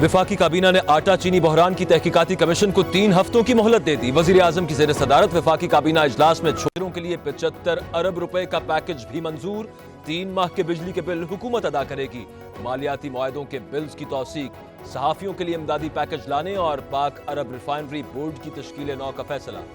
वफाकी काबीना ने आटा चीनी बहरान की तहकीकाती कमीशन को 3 हफ्तों की मोहलत दे दी। वजीर आजम की ज़ेर सदारत वफाकी काबीना इजलास में छोरों के लिए 75 अरब रुपए का पैकेज भी मंजूर। 3 माह के बिजली के बिल हुकूमत अदा करेगी। मालियाती मुआहदों के बिल्स की तौसीक, सहाफियों के लिए इमदादी पैकेज लाने और पाक अरब रिफाइनरी बोर्ड की तश्कील नौ का फैसला।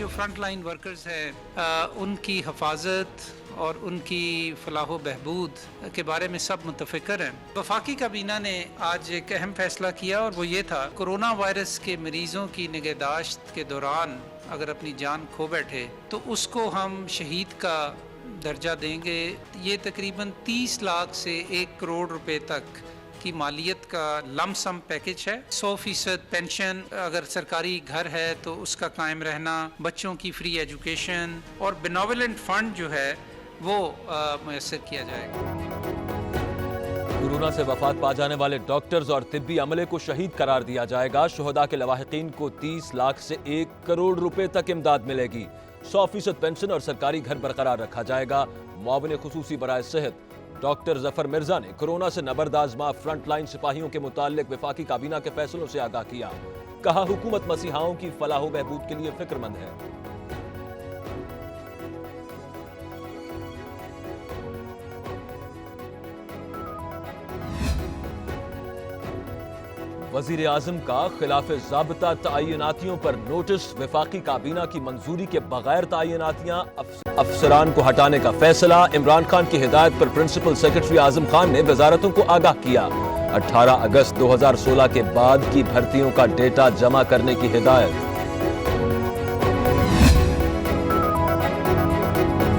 फ्रंट लाइन वर्कर्स हैं उनकी हिफाजत और उनकी फलाह व बहबूद के बारे में सब मुतफ़िकर हैं। वफाकी काबीना ने आज एक अहम फैसला किया और वो ये था, कोरोना वायरस के मरीज़ों की निगहदाश्त के दौरान अगर अपनी जान खो बैठे तो उसको हम शहीद का दर्जा देंगे। ये तकरीबन 30 लाख से 1 करोड़ रुपए तक की मालियत का लमसम पैकेज है। 100% पेंशन, अगर सरकारी घर है तो उसका कायम रहना, बच्चों की फ्री एजुकेशन और बेनोवलेंट फंड जो है वो मुयस्सर किया जाएगा। कोरोना से वफात पा जाने वाले डॉक्टर्स और तिब्बी अमले को शहीद करार दिया जाएगा। शुहदा के लवाहिकीन को 30 लाख से 1 करोड़ रुपए तक इमदाद मिलेगी। 100% पेंशन और सरकारी घर बरकरार रखा जाएगा। मुआविन खुसूसी बराए सेहत डॉक्टर जफर मिर्जा ने कोरोना से नबर्द आज़मा फ्रंट लाइन सिपाहियों के मुताल्लिक वफाकी काबीना के फैसलों से आगाह किया। कहा, हुकूमत मसीहाओं की फलाह व बहबूद के लिए फिक्रमंद है। वजीर आजम का खिलाफ ज़ाब्ता तआयिनातियों पर नोटिस। वफाकी काबीना की मंजूरी के बगैर तआयिनातियां अफसरान को हटाने का फैसला। इमरान खान की हिदायत पर प्रिंसिपल सेक्रेटरी आजम खान ने वजारतों को आगाह किया। 18 अगस्त 2016 के बाद की भर्तियों का डेटा जमा करने की हिदायत।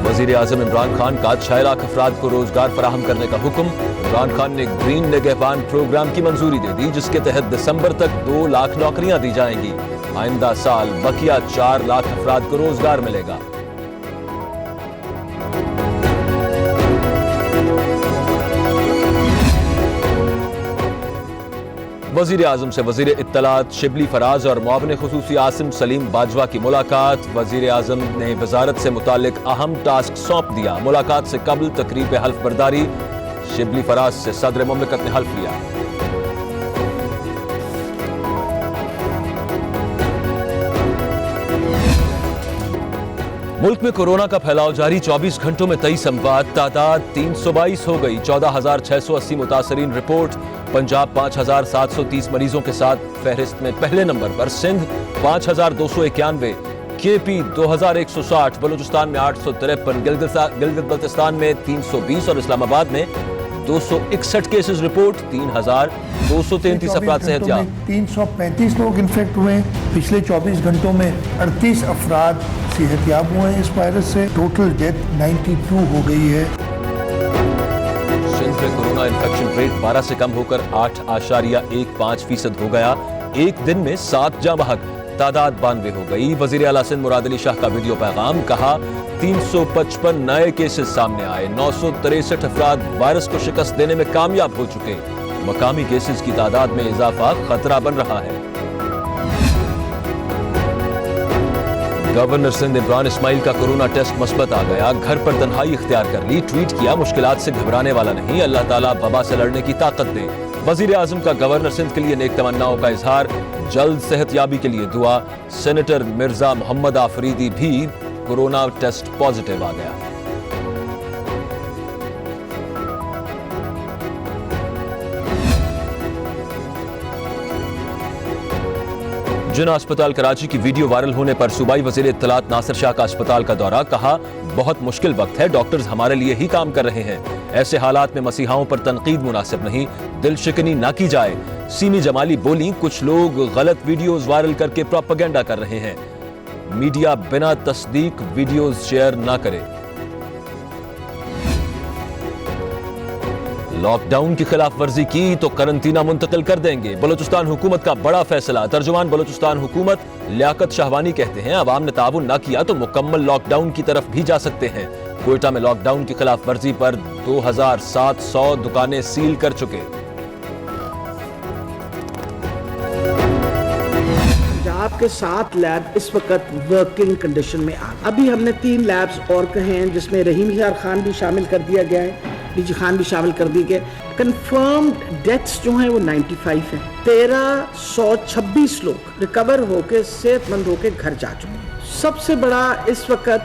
वजीर आजम इमरान खान का 6 लाख अफराद को रोजगार फराहम करने का हुक्म। इमरान खान ने ग्रीन निगहबान प्रोग्राम की मंजूरी दे दी, जिसके तहत दिसंबर तक 2 लाख नौकरियां दी जाएंगी। आइंदा साल बकिया 4 लाख अफराद को रोजगार मिलेगा। वजीर आजम से वजीर इत्तलात शिबली फराज और मुआविन खुसूसी आसिम सलीम बाजवा की मुलाकात। वजीर आजम ने वजारत से मुतालिक अहम टास्क सौंप दिया। मुलाकात से कबल तकरीब हल्फ बर्दारी। शिबली फराज से सदर मुमलिकत ने हल्फ लिया। मुल्क में कोरोना का फैलाव जारी। 24 घंटों में 23 अमवात, तादाद 322 हो गई। 14,680 मुतासरीन रिपोर्ट। पंजाब 5,730 मरीजों के साथ फहरिस्त में पहले नंबर पर। सिंध 5,291, केपी 2,160, बलूचिस्तान में 853, गिलगित बल्तिस्तान में 320 और इस्लामाबाद में 261 केसेस रिपोर्ट। 3,233 अफराद सेहतयाब। 335 लोग इन्फेक्ट हुए। पिछले 24 घंटों में 38 अफराद सेहतयाब हुए इस वायरस से। टोटल डेथ 92 हो गई है। सिंध में कोरोना इन्फेक्शन रेट 12 से कम होकर 8.15% हो गया। एक दिन में 7 जाँ बहक, तादाद 92 हो गई। वजीर आला सिंध मुराद अली शाह का वीडियो पैगाम। कहा, 355 नए केसेस सामने आए। 963 अफराद वायरस को शिकस्त देने में कामयाब हो चुके। मकामी केसेस की तादाद में इजाफा खतरा बन रहा है। गवर्नर सिंध इमरान इस्माइल का कोरोना टेस्ट मस्बत आ गया। घर पर तन्हाई इख्तियार कर ली। ट्वीट किया, मुश्किलात से घबराने वाला नहीं, अल्लाह ताला वबा से लड़ने की ताकत दे। वजीर आजम का गवर्नर सिंध के लिए नेक तमन्नाओं का इजहार। जल्द सेहतयाबी के लिए दुआ। सेनेटर मिर्जा मोहम्मद आफरीदी भी कोरोना टेस्ट पॉजिटिव आ गया। जिना अस्पताल कराची की वीडियो वायरल होने पर सूबाई वजीर इत्तलात नासिर शाह का अस्पताल का दौरा। कहा, बहुत मुश्किल वक्त है, डॉक्टर्स हमारे लिए ही काम कर रहे हैं। ऐसे हालात में मसीहाओं पर तनकीद मुनासिब नहीं, दिल शिकनी ना की जाए। सीमी जमाली बोली, कुछ लोग गलत वीडियोस वायरल करके प्रोपेगेंडा कर रहे हैं। मीडिया बिना तस्दीक वीडियोस शेयर ना करे। लॉकडाउन की खिलाफ वर्जी की तो करंटीना मुंतकिल कर देंगे। बलूचिस्तान हुकूमत का बड़ा फैसला। तर्जुमान बलूचिस्तान हुकूमत लियाकत शाहवानी कहते हैं, अवाम ने ताउन ना किया तो मुकम्मल लॉकडाउन की तरफ भी जा सकते हैं। कोयटा में लॉकडाउन की खिलाफ वर्जी पर 2700 दुकानें सील कर चुके। पंजाब के 7 लैब इस वक्त वर्किंग कंडीशन में आ, अभी हमने 3 लैब्स और कहे हैं जिसमें रहीम यार खान भी शामिल कर दिया गया है, डीजी खान भी शामिल कर दिए गए। कंफर्म्ड डेथ्स जो हैं वो 95 हैं। 1326 लोग रिकवर होके सेहतमंद होके घर जा चुके हैं। सबसे बड़ा इस वक्त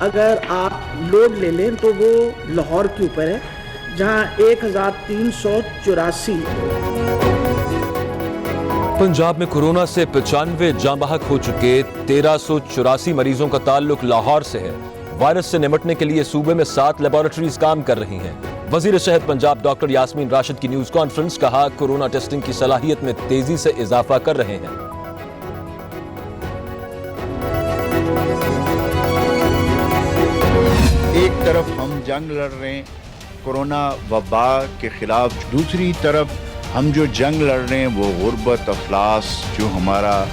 अगर आप लोड ले लें तो वो लाहौर के ऊपर है, जहां 1384 पंजाब में कोरोना से 95 जाँ बहक हो चुके 1384 मरीजों का ताल्लुक लाहौर से है। वायरस से निपटने के लिए सूबे में 7 लेबोरेटरीज काम कर रही हैं। वजीर सेहत पंजाब डॉक्टर यास्मीन राशिद की न्यूज कॉन्फ्रेंस, कहा कोरोना टेस्टिंग की सलाहियत में तेजी से इजाफा कर रहे हैं। एक तरफ हम जंग लड़ रहे हैं कोरोना वबा के खिलाफ, दूसरी तरफ हम जो जंग लड़ रहे हैं वो गुर्बत अफलास जो हमारा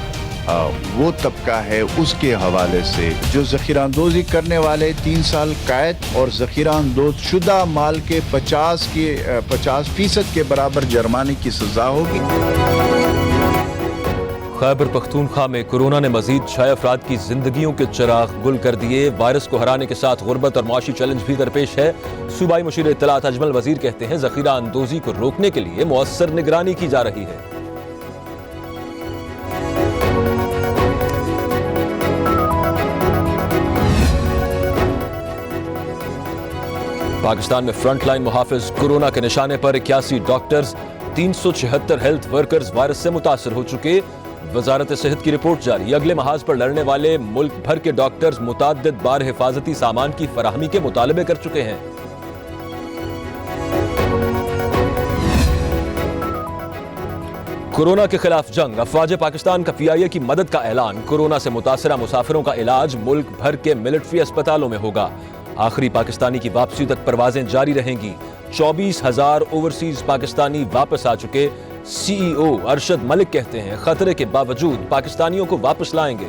वो तबका है उसके हवाले से, जो ज़ख़ीरा अंदोज़ी करने वाले 3 साल कैद और ज़ख़ीरा अंदोज़ शुदा माल के 50% के बराबर जुर्माने की सज़ा होगी। खैबर पख्तूनख्वा में कोरोना ने मजीद 6 अफराद की जिंदगियों के चिराग गुल कर दिए। वायरस को हराने के साथ गुर्बत और मुआशी चैलेंज भी दरपेश है। सूबाई मुशीर इत्तलात अजमल वजीर कहते हैं ज़ख़ीरा अंदोज़ी को रोकने के लिए मुअस्सर निगरानी की जा रही है। पाकिस्तान में फ्रंट लाइन मुहाफिज कोरोना के निशाने पर 81 डॉक्टर्स, 376 हेल्थ वर्कर्स वायरस से मुतासर हो चुके। वजारत सेहत की रिपोर्ट जारी। अगले महाज पर लड़ने वाले मुल्क भर के डॉक्टर्स मुताद्दिद बार हिफाजती सामान की फराहमी के मुतालबे कर चुके हैं। कोरोना के खिलाफ जंग, अफवाज पाकिस्तान का PIA की मदद का ऐलान। कोरोना से मुतासरा मुसाफिरों का इलाज मुल्क भर के मिलिट्री अस्पतालों में होगा। आखिरी पाकिस्तानी की वापसी तक परवाजें जारी रहेंगी। 24,000 ओवरसीज पाकिस्तानी वापस आ चुके। CEO अरशद मलिक कहते हैं खतरे के बावजूद पाकिस्तानियों को वापस लाएंगे।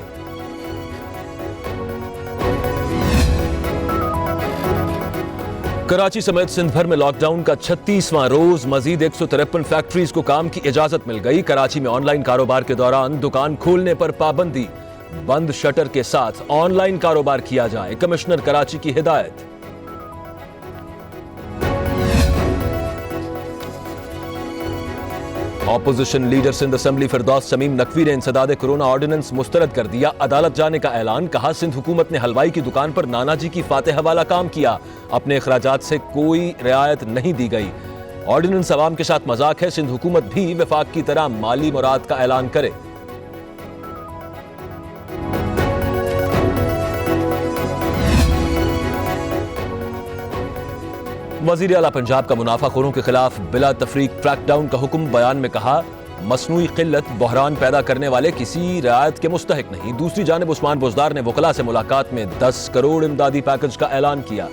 कराची समेत सिंध भर में लॉकडाउन का 36वां रोज, मजीद 153 फैक्ट्रीज को काम की इजाजत मिल गई। कराची में ऑनलाइन कारोबार के दौरान दुकान खोलने पर पाबंदी, बंद शटर के साथ ऑनलाइन कारोबार किया जाए, कमिश्नर कराची की हिदायत। ऑपोजिशन लीडर सिंध असेंबली फिरदौस समीम नकवी ने इंसदाद कोरोना ऑर्डिनेंस मुस्तरद कर दिया। अदालत जाने का ऐलान, कहा सिंध हुकूमत ने हलवाई की दुकान पर नानाजी की फातेह वाला काम किया, अपने अखराजात से कोई रियायत नहीं दी गई। ऑर्डिनेंस अवाम के साथ मजाक है, सिंध हुकूमत भी वफाक की तरह माली मुराद का ऐलान करे। वज़ीर आला पंजाब का मुनाफाखोरों के खिलाफ बिला तफरीक क्रैकडाउन का हुक्म। बयान में कहा मसनूई किल्लत बहरान पैदा करने वाले किसी रियायत के मुस्तहिक नहीं। दूसरी जानिब उस्मान बुज़दार ने वकला से मुलाकात में 10 करोड़ इमदादी पैकेज का ऐलान किया।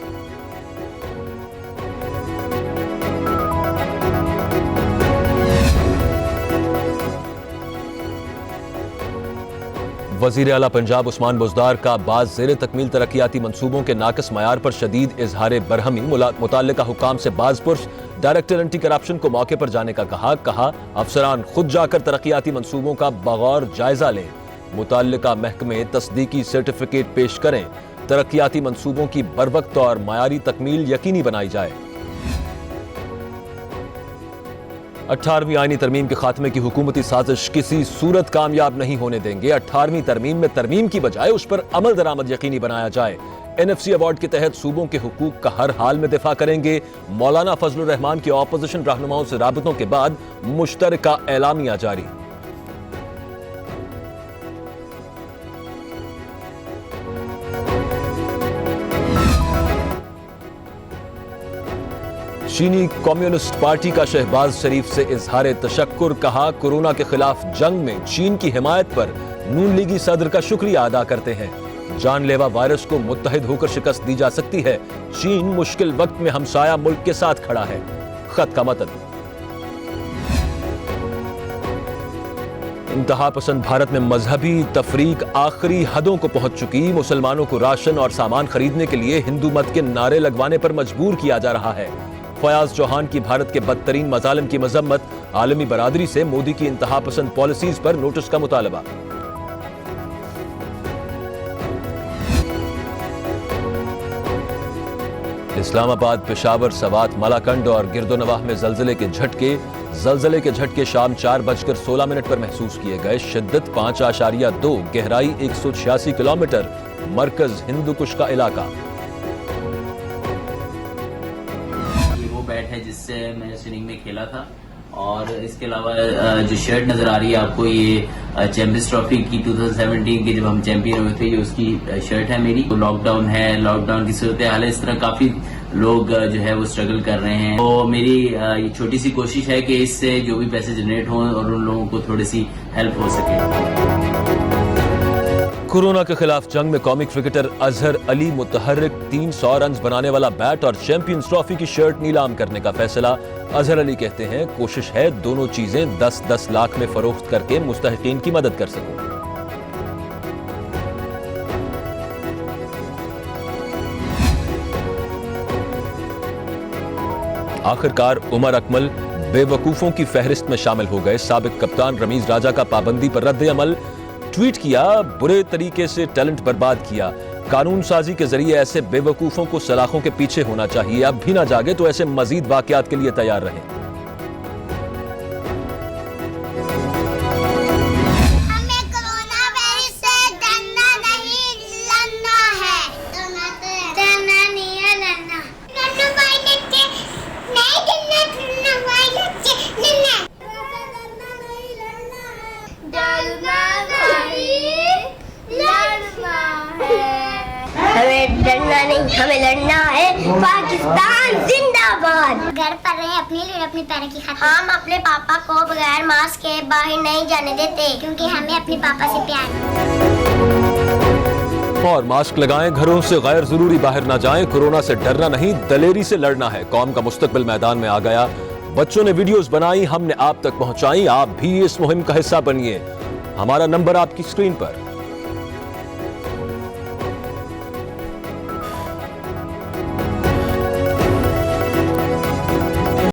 वज़ीर आला पंजाब उस्मान बुज़दार का बाज़ ज़ेरे तकमील तरक्याती मंसूबों के नाक़िस मयार पर शदीद इजहार बरहमी। मुताल्लिका हुक्काम से बाज़पुरस डायरेक्टर एंटी करप्शन को मौके पर जाने का कहा अफसरान खुद जाकर तरक्याती मंसूबों का बगौर जायजा लें। मुताल्लिका महकमे तस्दीकी सर्टिफिकेट पेश करें। तरक्याती मंसूबों की बरवक्त और मयारी तकमील यकीनी बनाई जाए। 18वीं आईनी तरमीम के खात्मे की हुकूमती साजिश किसी सूरत कामयाब नहीं होने देंगे। 18वीं तरमीम में तरमीम की बजाय उस पर अमल दरामद यकीनी बनाया जाए। NFC अवार्ड के तहत सूबों के हुकूक का हर हाल में दिफा करेंगे। मौलाना फजलुर रहमान के ऑपोजिशन रहनुमाओं से राबतों के बाद मुश्तरका एलामिया जारी। चीनी कम्युनिस्ट पार्टी का शहबाज शरीफ से इजहार तशक्कुर। कहा कोरोना के खिलाफ जंग में चीन की हिमायत पर नून लीगी सदर का शुक्रिया अदा करते हैं। जानलेवा वायरस को मुत्तहिद होकर शिकस्त दी जा सकती है। चीन मुश्किल वक्त में हमसाया मुल्क के साथ खड़ा है। खत का मतन। इंतहा पसंद भारत में मजहबी तफरीक आखिरी हदों को पहुंच चुकी। मुसलमानों को राशन और सामान खरीदने के लिए हिंदू मत के नारे लगवाने पर मजबूर किया जा रहा है। फयाज चौहान की भारत के बदतरीन मजालिम की मजम्मत। आलमी बरादरी से मोदी की इंतहा पसंद पॉलिसीज पर नोटिस का मुतालबा। اسلام آباد، پشاور، سوات، ملاکنڈ اور گردونواح میں زلزلے کے جھٹکے شام 4:16 پر محسوس کیے گئے۔ شدت 5.2، گہرائی 186 کلومیٹر، مرکز ہندوکش کا علاقہ۔ یہ وہ بیٹ ہے جس سے میں سوئنگ میں کھیلا تھا، اور اس کے علاوہ جو شرٹ نظر آ رہی ہے آپ کو، یہ چیمپئنز ٹرافی کی 2017 کے جب ہم چیمپئن ہوئے تھے، یہ اس کی شرٹ ہے میری۔ لاک ڈاؤن ہے، لاک ڈاؤن کی صورتحال ہے، اس طرح کافی لوگ جو ہے وہ اسٹرگل کر رہے ہیں، تو میری یہ چھوٹی سی کوشش ہے کہ اس سے جو بھی پیسے جنریٹ ہوں اور ان لوگوں کو تھوڑی سی ہیلپ ہو سکے۔ کورونا کے خلاف جنگ میں قومی کرکٹر اظہر علی متحرک 300 رنز بنانے والا بیٹ اور چیمپئنز ٹرافی کی شرٹ نیلام کرنے کا فیصلہ۔ اظہر علی کہتے ہیں کوشش ہے دونوں چیزیں 10-10 لاکھ میں فروخت کر کے مستحقین کی مدد کر سکوں۔ آخرکار عمر اکمل بے وقوفوں کی فہرست میں شامل ہو گئے۔ سابق کپتان رمیز راجہ کا پابندی پر رد عمل، ٹویٹ کیا برے طریقے سے ٹیلنٹ برباد کیا، قانون سازی کے ذریعے ایسے بے وقوفوں کو سلاخوں کے پیچھے ہونا چاہیے، اب بھی نہ جاگے تو ایسے مزید واقعات کے لیے تیار رہیں۔ ہمیں کورونا وائرس سے ڈرنا نہیں، لڑنا ہے۔ ڈرنا نہیں ہے، لڑنا۔ کورونا وائرس سے نہیں ڈرنا، کورونا وائرس سے لڑنا۔ ڈرنا نہیں، لڑنا ہے۔ ڈرنا نہیں، لڑنا ہے۔ ہمیں ڈرنا نہیں، ہمیں لڑنا ہے۔ پاکستان زندہ باد۔ گھر پر رہے، اپنے لیے اپنے پیروں کی خاطر۔ ہم اپنے پاپا کو بغیر ماسک کے باہر نہیں جانے دیتے، کیونکہ ہمیں اپنے پاپا سے پیار ہے۔ اور ماسک لگائیں، گھروں سے غیر ضروری باہر نہ جائیں۔ کورونا سے ڈرنا نہیں، دلیری سے لڑنا ہے۔ قوم کا مستقبل میدان میں آ گیا، بچوں نے ویڈیوز بنائی، ہم نے آپ تک پہنچائی۔ آپ بھی اس مہم کا حصہ بنیے۔ ہمارا نمبر آپ کی سکرین پر۔